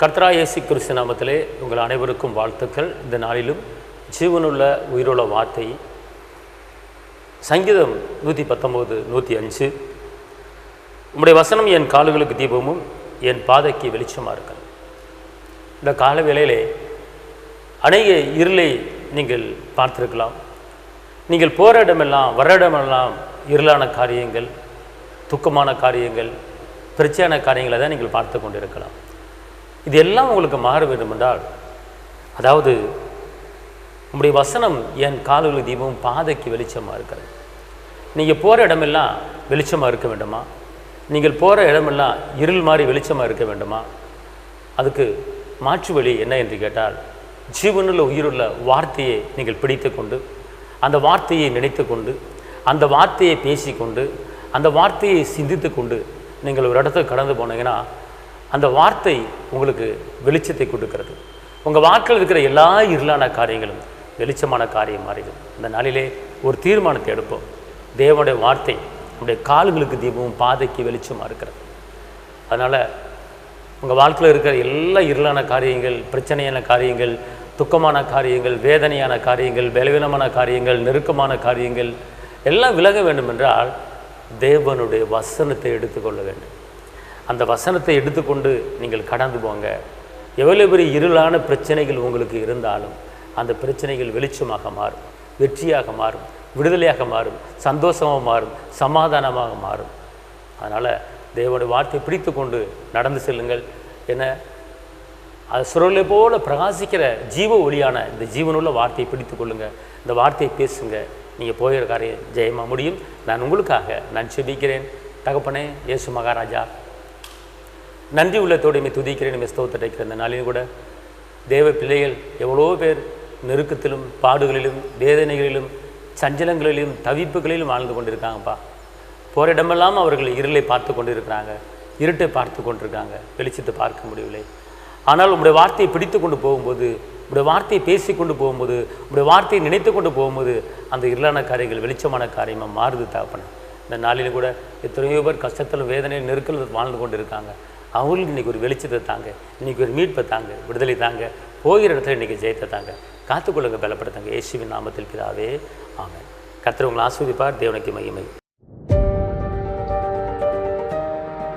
கர்த்தராகிய இயேசு கிறிஸ்து நாமத்திலே உங்கள் அனைவருக்கும் வாழ்த்துக்கள். இந்த நாளிலும் ஜீவனுள்ள உயிருள்ள வார்த்தை சங்கீதம் 119 105. உம்முடைய வசனம் என் கால்களுக்கு தீபமும் என் பாதைக்கு வெளிச்சமாக இருக்க. இந்த கால வேளையிலே அநேக இருளை நீங்கள் பார்த்திருக்கலாம். நீங்கள் போகிற இடமெல்லாம் வர இடமெல்லாம் இருளான காரியங்கள், துக்கமான காரியங்கள், பிரச்சனையான காரியங்களை தான் நீங்கள் பார்த்து கொண்டிருக்கலாம். இது எல்லாம் உங்களுக்கு மாற வேண்டும் என்றால், அதாவது உங்களுடைய வசனம் என் கால்களுக்கு தீபமும் பாதைக்கு வெளிச்சமாக இருக்கிறது. நீங்கள் போகிற இடமெல்லாம் வெளிச்சமாக இருக்க வேண்டுமா? நீங்கள் போகிற இடமெல்லாம் இருள் மாதிரி வெளிச்சமாக இருக்க வேண்டுமா? அதுக்கு மாற்று வழி என்ன என்று கேட்டால், ஜீவனுள்ள உயிருள்ள வார்த்தையை நீங்கள் பிடித்து கொண்டு, அந்த வார்த்தையை நினைத்து கொண்டு, அந்த வார்த்தையை பேசிக்கொண்டு, அந்த வார்த்தையை சிந்தித்து கொண்டு நீங்கள் ஒரு இடத்துக்கு கடந்து போனீங்கன்னா, அந்த வார்த்தை உங்களுக்கு வெளிச்சத்தை கொடுக்கிறது. உங்கள் வாழ்க்கையில் இருக்கிற எல்லா இருளான காரியங்களும் வெளிச்சமான காரியம் மாறிடும். இந்த நாளிலே ஒரு தீர்மானத்தை எடுப்போம். தேவனுடைய வார்த்தை நம்முடைய கால்களுக்கு தீபமும் பாதைக்கு வெளிச்சமாக இருக்கிறது. அதனால் உங்கள் வாழ்க்கையில் இருக்கிற எல்லா இருளான காரியங்கள், பிரச்சனையான காரியங்கள், துக்கமான காரியங்கள், வேதனையான காரியங்கள், பலவீனமான காரியங்கள், நெருக்கமான காரியங்கள் எல்லாம் விலக வேண்டும் என்றால் தேவனுடைய வசனத்தை எடுத்துக்கொள்ள வேண்டும். அந்த வசனத்தை எடுத்துக்கொண்டு நீங்கள் கடந்து போங்க. எவ்வளோ பெரிய இருளான பிரச்சனைகள் உங்களுக்கு இருந்தாலும் அந்த பிரச்சனைகள் வெளிச்சமாக மாறும், வெற்றியாக மாறும், விடுதலையாக மாறும், சந்தோஷமாக மாறும், சமாதானமாக மாறும். அதனால் தேவனுடைய வார்த்தையை பிடித்து கொண்டு நடந்து செல்லுங்கள். என்ன, அது சுரலை போல பிரகாசிக்கிற ஜீவ ஒளியான இந்த ஜீவனுள்ள வார்த்தையை பிடித்து கொள்ளுங்கள். இந்த வார்த்தையை பேசுங்க. நீங்கள் போகிற காரியம் ஜெயமாக முடியும். நான் உங்களுக்காக நான் செபிக்கிறேன். தகப்பனே இயேசு மகாராஜா, நன்றி உள்ளத்தோடு துதிக்கிறேன், ஸ்தோத்திரிக்கிறேன். இந்த நாளிலும் கூட தேவ பிள்ளைகள் எவ்வளோ பேர் நெருக்கத்திலும் பாடுகளிலும் வேதனைகளிலும் சஞ்சலங்களிலும் தவிப்புகளிலும் வாழ்ந்து கொண்டிருக்காங்கப்பா. போகிற இடமெல்லாம் அவர்கள் இருளை பார்த்து கொண்டிருக்கிறாங்க, இருட்டை பார்த்து கொண்டிருக்காங்க, வெளிச்சத்தை பார்க்க முடியவில்லை. ஆனால் உங்களுடைய வார்த்தையை பிடித்து கொண்டு போகும்போது, உங்களுடைய வார்த்தையை பேசி கொண்டு போகும்போது, உங்களுடைய வார்த்தையை நினைத்து கொண்டு போகும்போது அந்த இருளான காரியங்கள் வெளிச்சமான காரியமாக மாறுது தகப்பனே. இந்த நாளிலும் கூட எத்தனையோ பேர் கஷ்டத்தில் வேதனையில் நெருக்கல் வாழ்ந்து கொண்டு இருக்காங்க. அவங்களுக்கு இன்றைக்கி ஒரு வெளிச்சத்தை தாங்க, இன்றைக்கி ஒரு மீட்பை தாங்க, விடுதலை தாங்க, போகிற இடத்துல இன்றைக்கி ஜெயத்தை தாங்க. காத்துக்கொள்ளுங்க, பலப்படுத்தாங்க. இயேசுவின் நாமத்தில் பிதாவே, ஆமென். கர்த்தர் உங்களை ஆசீர்வதிப்பார். தேவனுக்கு மகிமை.